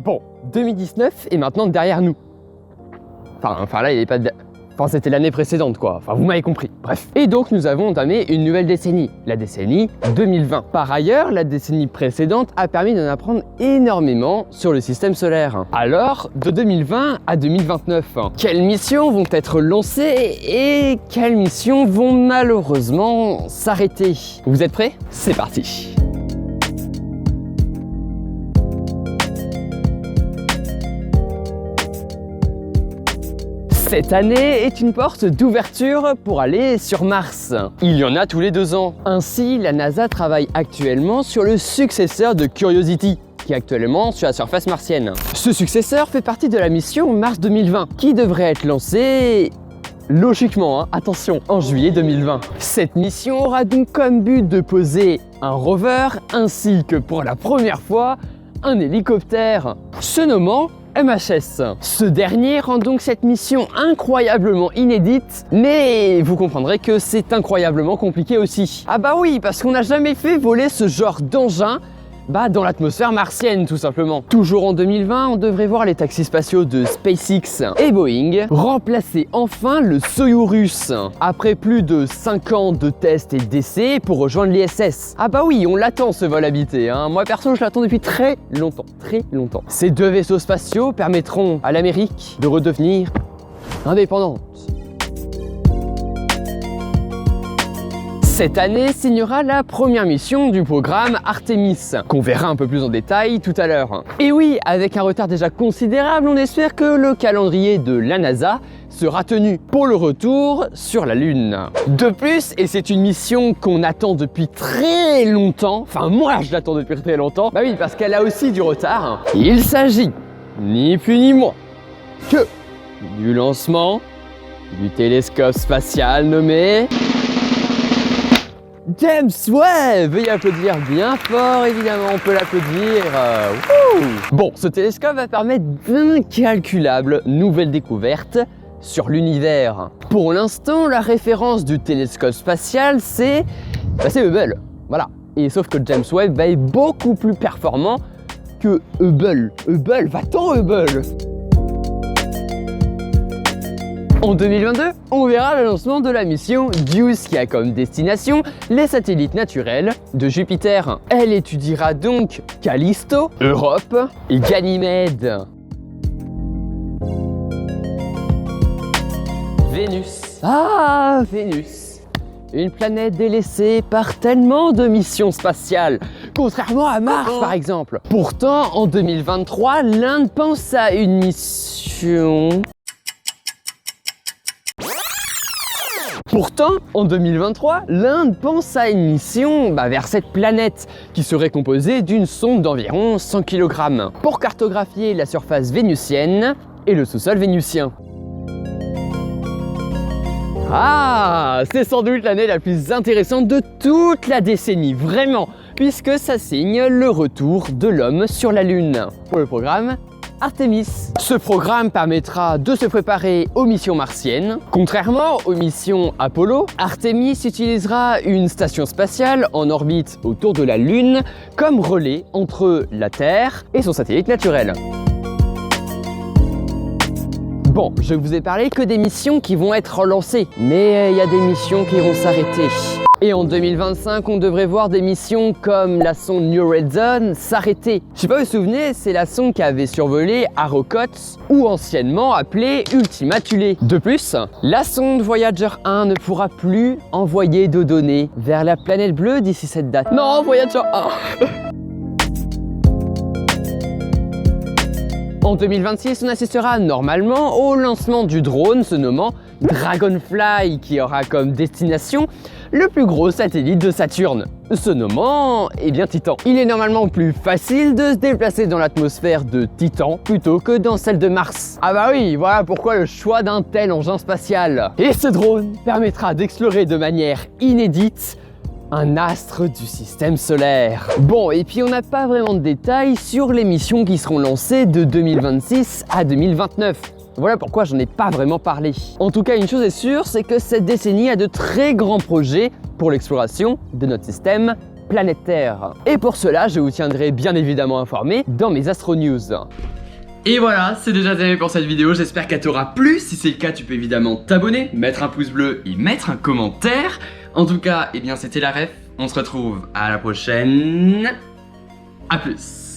Bon, 2019 est maintenant derrière nous. Enfin là, il est pas... Enfin, c'était l'année précédente, quoi. Enfin, vous m'avez compris. Bref. Et donc, nous avons entamé une nouvelle décennie, la décennie 2020. Par ailleurs, la décennie précédente a permis d'en apprendre énormément sur le système solaire. Alors, de 2020 à 2029, quelles missions vont être lancées et quelles missions vont malheureusement s'arrêter? Vous êtes prêts? C'est parti. Cette année est une porte d'ouverture pour aller sur Mars. Il y en a tous les 2 ans. Ainsi, la NASA travaille actuellement sur le successeur de Curiosity, qui est actuellement sur la surface martienne. Ce successeur fait partie de la mission Mars 2020, qui devrait être lancée logiquement, attention, en juillet 2020. Cette mission aura donc comme but de poser un rover, ainsi que pour la première fois, un hélicoptère, se nommant MHS. Ce dernier rend donc cette mission incroyablement inédite, mais vous comprendrez que c'est incroyablement compliqué aussi. Ah bah oui, parce qu'on n'a jamais fait voler ce genre d'engin dans l'atmosphère martienne, tout simplement. Toujours en 2020, on devrait voir les taxis spatiaux de SpaceX et Boeing remplacer enfin le Soyouz russe, après plus de 5 ans de tests et d'essais pour rejoindre l'ISS. Ah bah oui, on l'attend ce vol habité, hein. Moi perso, je l'attends depuis très longtemps, très longtemps. Ces 2 vaisseaux spatiaux permettront à l'Amérique de redevenir indépendante. Cette année signera la première mission du programme Artemis, qu'on verra un peu plus en détail tout à l'heure. Et oui, avec un retard déjà considérable, on espère que le calendrier de la NASA sera tenu pour le retour sur la Lune. De plus, et c'est une mission qu'on attend depuis très longtemps, enfin moi je l'attends depuis très longtemps, bah oui, parce qu'elle a aussi du retard, il s'agit ni plus ni moins que du lancement du télescope spatial nommé James Webb. Veuillez applaudir bien fort, évidemment, on peut l'applaudir. Bon, ce télescope va permettre d'incalculables nouvelles découvertes sur l'univers. Pour l'instant, la référence du télescope spatial, c'est Hubble. Voilà. Et sauf que James Webb va être beaucoup plus performant que Hubble. Va-t'en Hubble. En 2022, on verra le lancement de la mission JUICE qui a comme destination les satellites naturels de Jupiter. Elle étudiera donc Callisto, Europe et Ganymède. Vénus. Ah, Vénus. Une planète délaissée par tellement de missions spatiales, contrairement à Mars par exemple. Pourtant, en 2023, l'Inde pense à une mission... Pourtant, en 2023, l'Inde pense à une mission vers cette planète qui serait composée d'une sonde d'environ 100 kg pour cartographier la surface vénusienne et le sous-sol vénusien. Ah, c'est sans doute l'année la plus intéressante de toute la décennie, vraiment, puisque ça signe le retour de l'homme sur la Lune pour le programme Artemis. Ce programme permettra de se préparer aux missions martiennes. Contrairement aux missions Apollo, Artemis utilisera une station spatiale en orbite autour de la Lune comme relais entre la Terre et son satellite naturel. Bon, je vous ai parlé que des missions qui vont être relancées, mais il y a des missions qui vont s'arrêter. Et en 2025, on devrait voir des missions comme la sonde New Horizons s'arrêter. Je sais pas, vous vous souvenez, c'est la sonde qui avait survolé Arrokoth, ou anciennement appelée Ultima Thule. De plus, la sonde Voyager 1 ne pourra plus envoyer de données vers la planète bleue d'ici cette date. Non, Voyager 1. En 2026, on assistera normalement au lancement du drone se nommant Dragonfly, qui aura comme destination le plus gros satellite de Saturne, se nommant Titan. Il est normalement plus facile de se déplacer dans l'atmosphère de Titan plutôt que dans celle de Mars. Ah bah oui, voilà pourquoi le choix d'un tel engin spatial. Et ce drone permettra d'explorer de manière inédite un astre du système solaire. Bon, et puis on n'a pas vraiment de détails sur les missions qui seront lancées de 2026 à 2029. Voilà pourquoi j'en ai pas vraiment parlé. En tout cas, une chose est sûre, c'est que cette décennie a de très grands projets pour l'exploration de notre système planète Terre. Et pour cela, je vous tiendrai bien évidemment informé dans mes Astro News. Et voilà, c'est déjà terminé pour cette vidéo, j'espère qu'elle t'aura plu. Si c'est le cas, tu peux évidemment t'abonner, mettre un pouce bleu et mettre un commentaire. En tout cas, eh bien c'était la ref, on se retrouve à la prochaine. A plus.